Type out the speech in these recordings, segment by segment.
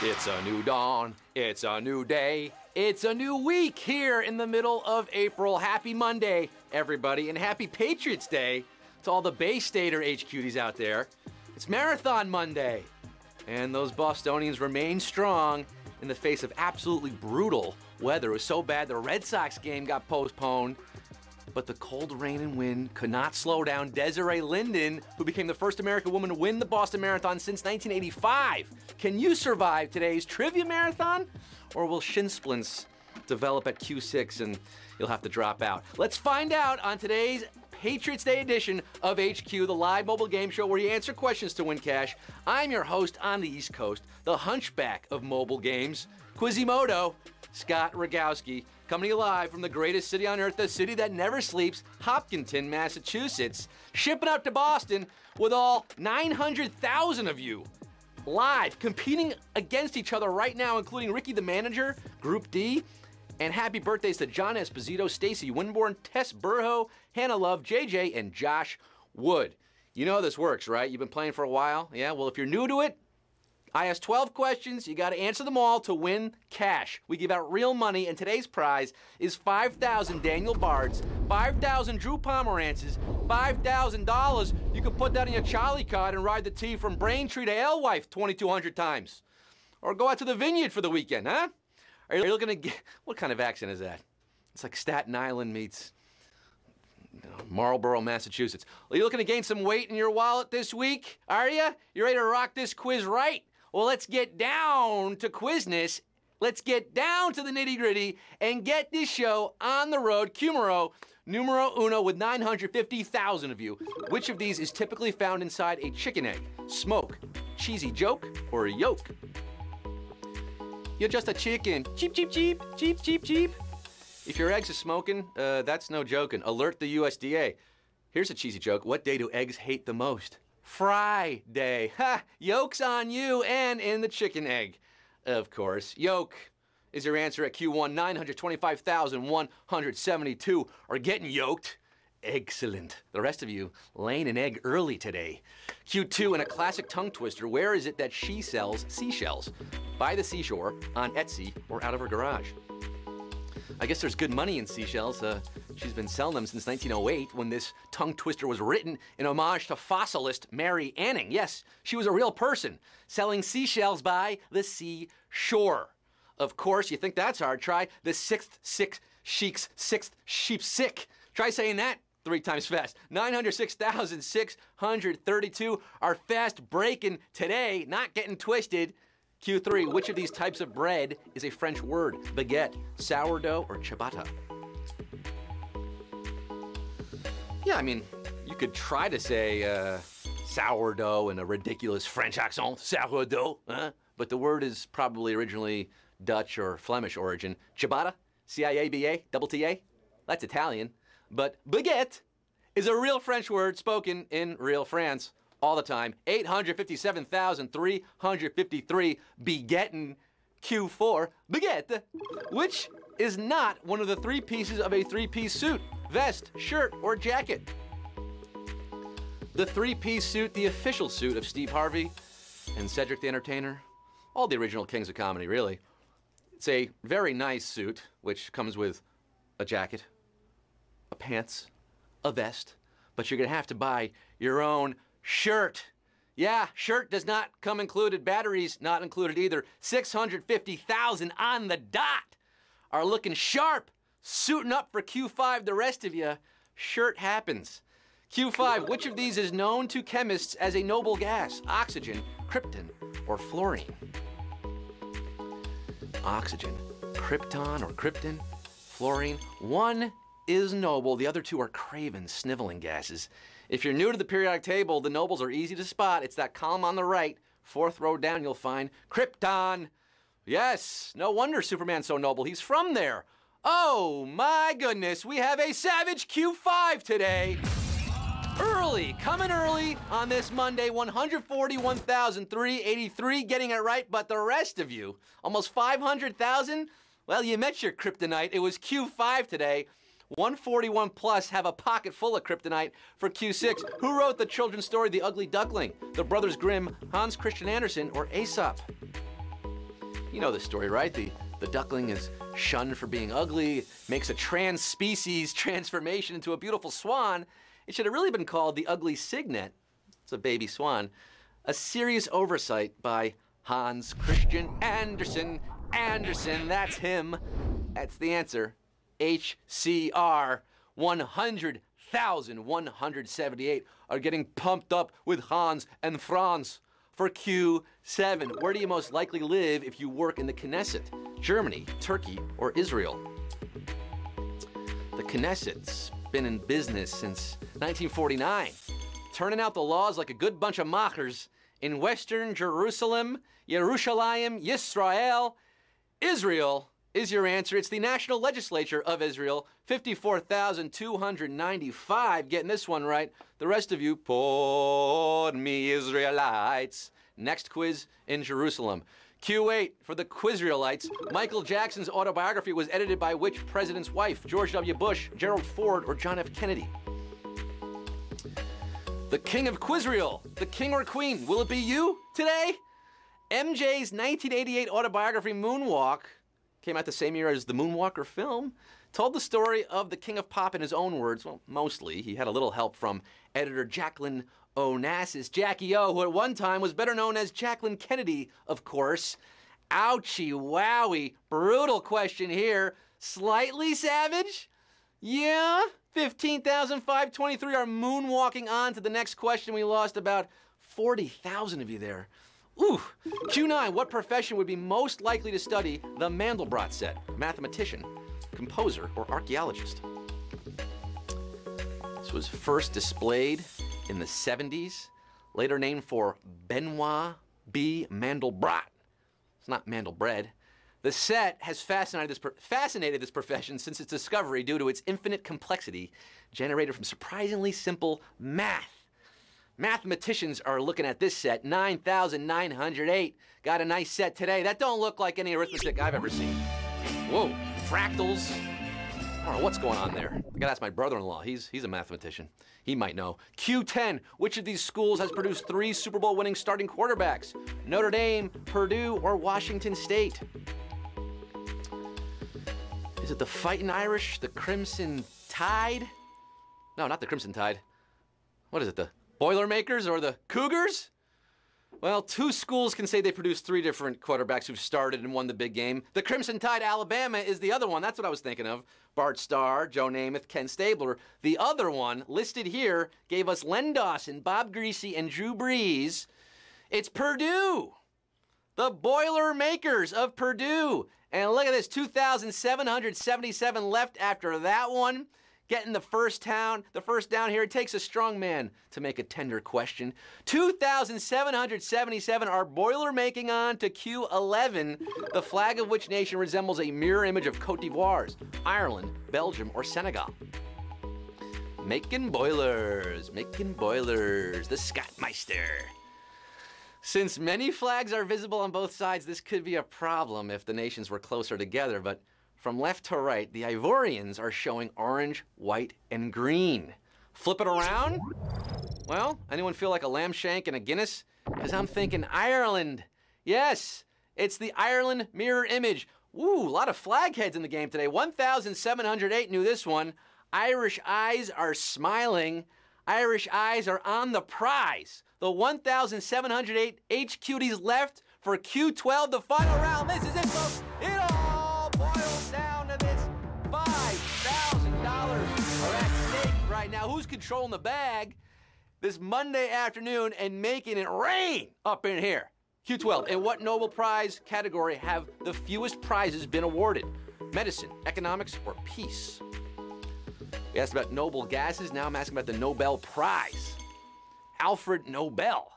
It's a new dawn, it's a new day, it's a new week here in the middle of April. Happy Monday, everybody, and happy Patriots Day to all the Bay Stater HQs out there. It's Marathon Monday, and those Bostonians remain strong in the face of absolutely brutal weather. It was so bad the Red Sox game got postponed, but the cold rain and wind could not slow down Desiree Linden, who became the first American woman to win the Boston Marathon since 1985. Can you survive today's trivia marathon? Or will shin splints develop at Q6 and you'll have to drop out? Let's find out on today's Patriots Day edition of HQ, the live mobile game show where you answer questions to win cash. I'm your host on the East Coast, the hunchback of mobile games, Quizimodo, Scott Rogowski, coming to you live from the greatest city on earth, the city that never sleeps, Hopkinton, Massachusetts, shipping out to Boston with all 900,000 of you live, competing against each other right now, including Ricky the Manager, Group D, and happy birthdays to John Esposito, Stacy Winborn, Tess Burho, Hannah Love, JJ, and Josh Wood. You know how this works, right? You've been playing for a while? Yeah, well, if you're new to it, I ask 12 questions. You got to answer them all to win cash. We give out real money, and today's prize is 5,000 Daniel Bards, 5,000 Drew Pomerances, $5,000. You can put that in your Charlie card and ride the T from Braintree to Alewife 2,200 times. Or go out to the Vineyard for the weekend, huh? Are you looking to get... What kind of accent is that? It's like Staten Island meets Marlborough, Massachusetts. Are you looking to gain some weight in your wallet this week? Are you? You ready to rock this quiz right? Well, let's get down to quizness. Let's get down to the nitty-gritty and get this show on the road. Numero uno with 950,000 of you. Which of these is typically found inside a chicken egg? Smoke, cheesy joke, or a yolk? You're just a chicken. Cheep, cheep, cheep, cheep, cheep, cheep. If your eggs are smoking, that's no joking. Alert the USDA. Here's a cheesy joke. What day do eggs hate the most? Friday. Ha! Yolk's on you and in the chicken egg. Of course. Yolk is your answer at Q1. 925,172 are getting yoked. Excellent. The rest of you laying an egg early today. Q2 in a classic tongue twister. Where is it that she sells seashells? By the seashore, on Etsy, or out of her garage? I guess there's good money in seashells. She's been selling them since 1908 when this tongue twister was written in homage to fossilist Mary Anning. Yes, she was a real person selling seashells by the seashore. Of course, you think that's hard. Try the sixth sheep's sick. Try saying that 3 times fast. 906,632 are fast breaking today, not getting twisted. Q3, which of these types of bread is a French word? Baguette, sourdough, or ciabatta? Yeah, I mean, you could try to say sourdough in a ridiculous French accent, sourdough, but the word is probably originally Dutch or Flemish origin. Ciabatta, C-I-A-B-A, double T-A, that's Italian. But baguette is a real French word spoken in real France all the time. 857,353 begettin' Q4, baguette, which is not one of the three pieces of a three-piece suit: vest, shirt, or jacket. The three-piece suit, the official suit of Steve Harvey and Cedric the Entertainer, all the original kings of comedy, really. It's a very nice suit, which comes with a jacket, a pants, a vest, but you're gonna have to buy your own shirt. Yeah, shirt does not come included. Batteries not included either. 650,000 on the dot are looking sharp, suiting up for Q5. The rest of you, shirt happens. Q5, which of these is known to chemists as a noble gas? Oxygen, krypton, or fluorine? Oxygen, krypton or krypton, fluorine. One is noble, the other two are craven, sniveling gases. If you're new to the periodic table, the nobles are easy to spot. It's that column on the right, fourth row down, you'll find krypton. Yes, no wonder Superman's so noble, he's from there. Oh my goodness, we have a savage Q5 today. Early, coming early on this Monday, 141,383 getting it right, but the rest of you, almost 500,000, well, you met your kryptonite. It was Q5 today. 141 plus have a pocket full of kryptonite for Q6. Who wrote the children's story, The Ugly Duckling? The Brothers Grimm, Hans Christian Andersen, or Aesop? You know the story, right? The duckling is shunned for being ugly, makes a trans-species transformation into a beautiful swan. It should have really been called The Ugly Cygnet. It's a baby swan. A serious oversight by Hans Christian Andersen. Andersen, that's him. That's the answer. HCR. 100,178 are getting pumped up with Hans and Franz for Q7. Where do you most likely live if you work in the Knesset? Germany, Turkey, or Israel? The Knesset's been in business since 1949, turning out the laws like a good bunch of mockers in Western Jerusalem, Yerushalayim, Yisrael. Israel is your answer. It's the National Legislature of Israel. 54,295 getting this one right. The rest of you, pour me Israelites. Next quiz in Jerusalem. Q8 for the Quizrealites. Michael Jackson's autobiography was edited by which president's wife? George W. Bush, Gerald Ford, or John F. Kennedy? The king of Quizreel, the king or queen, will it be you today? MJ's 1988 autobiography, Moonwalk, came out the same year as the Moonwalker film, told the story of the king of pop in his own words. Well, mostly. He had a little help from editor Jacqueline Onassis, Jackie O, who at one time was better known as Jacqueline Kennedy, of course. Ouchie, wowie, brutal question here. Slightly savage? Yeah, 15,523 are moonwalking on to the next question. We lost about 40,000 of you there. Ooh, Q9, what profession would be most likely to study the Mandelbrot set? Mathematician, composer, or archaeologist? This was first displayed in the 70s, later named for Benoit B. Mandelbrot. It's not Mandelbread. The set has fascinated this profession since its discovery due to its infinite complexity generated from surprisingly simple math. Mathematicians are looking at this set, 9,908. Got a nice set today. That don't look like any arithmetic I've ever seen. Whoa, fractals. I don't know what's going on there. I gotta ask my brother-in-law. He's a mathematician. He might know. Q10, which of these schools has produced 3 Super Bowl winning starting quarterbacks? Notre Dame, Purdue, or Washington State? Is it the Fightin' Irish, the Crimson Tide? No, not the Crimson Tide. What is it, the Boilermakers or the Cougars? Well, 2 schools can say they produced 3 different quarterbacks who've started and won the big game. The Crimson Tide, Alabama, is the other one. That's what I was thinking of. Bart Starr, Joe Namath, Ken Stabler. The other one, listed here, gave us Len Dawson, Bob Greasy, and Drew Brees. It's Purdue. the Boilermakers of Purdue. And look at this, 2,777 left after that one. Getting the first down here. It takes a strong man to make a tender question. 2,777 are Boilermaking on to Q11, the flag of which nation resembles a mirror image of Cote d'Ivoire's, Ireland, Belgium, or Senegal. Making boilers, the Scottmeister. Since many flags are visible on both sides, this could be a problem if the nations were closer together, but from left to right, the Ivorians are showing orange, white, and green. Flip it around? Well, anyone feel like a lamb shank and a Guinness? Because I'm thinking Ireland. Yes, it's the Ireland mirror image. Ooh, a lot of flag heads in the game today. 1,708 knew this one. Irish eyes are smiling. Irish eyes are on the prize. The 1,708 HQDs left for Q12, the final round. This is it, folks. It all boils down to this $5,000 are at stake right now. Who's controlling the bag this Monday afternoon and making it rain up in here? Q12. In what Nobel Prize category have the fewest prizes been awarded? Medicine, economics, or peace? We asked about noble gases. Now I'm asking about the Nobel Prize. Alfred Nobel.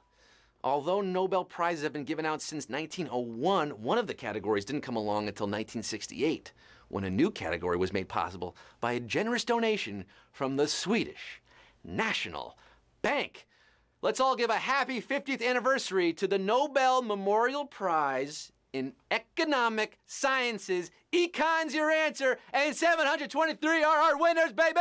Although Nobel Prizes have been given out since 1901, one of the categories didn't come along until 1968, when a new category was made possible by a generous donation from the Swedish National Bank. Let's all give a happy 50th anniversary to the Nobel Memorial Prize in Economic Sciences. Econ's your answer, and 723 are our winners, baby!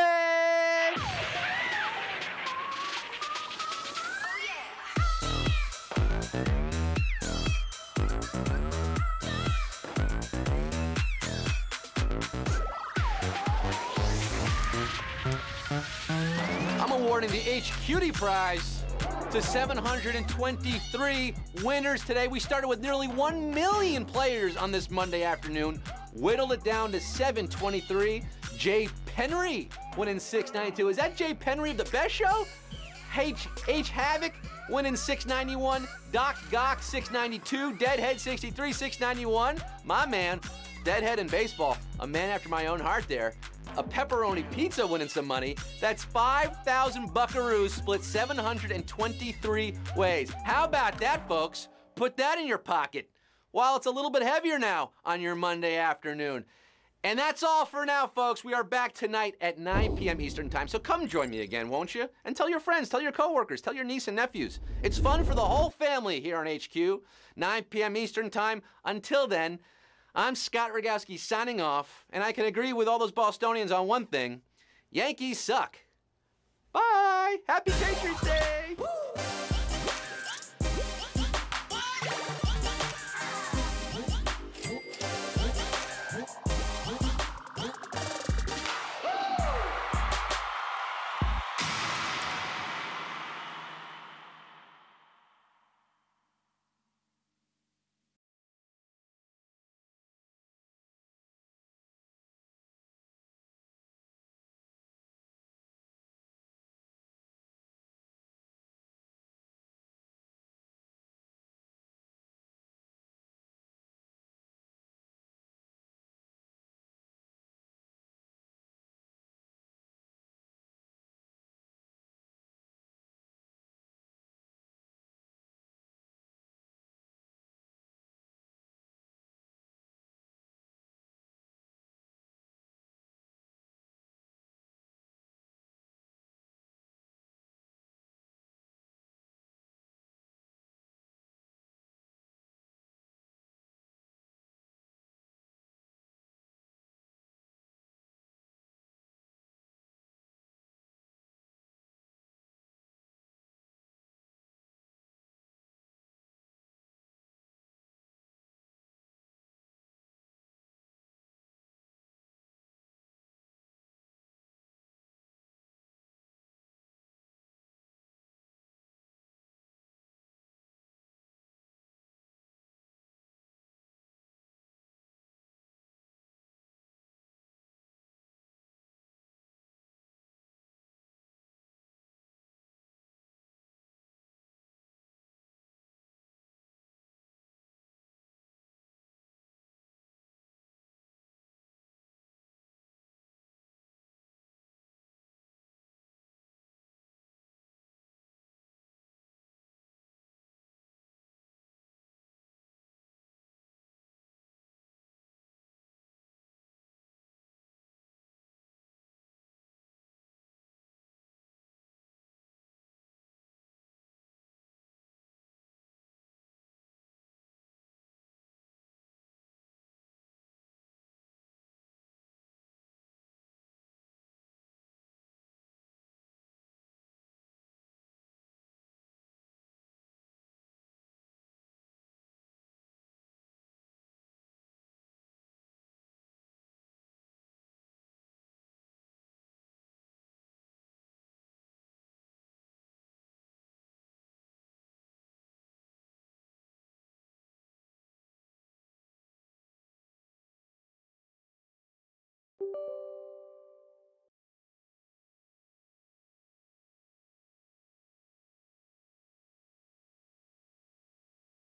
I'm awarding the HQD prize to 723 winners today. We started with nearly 1 million players on this Monday afternoon, whittled it down to 723. Jay Penry winning 692. Is that Jay Penry of the Best Show? H Havoc winning 691. Doc Gok 692. Deadhead 63, 691. My man, Deadhead in baseball, a man after my own heart there. A pepperoni pizza winning some money. That's 5,000 buckaroos split 723 ways. How about that, folks? Put that in your pocket while it's a little bit heavier now on your Monday afternoon. And that's all for now, folks. We are back tonight at 9 p.m. Eastern Time, so come join me again, won't you? And tell your friends, tell your coworkers, tell your niece and nephews. It's fun for the whole family here on HQ, 9 p.m. Eastern Time. Until then, I'm Scott Rogowski signing off, and I can agree with all those Bostonians on one thing. Yankees suck. Bye! Happy Patriots Day! Woo!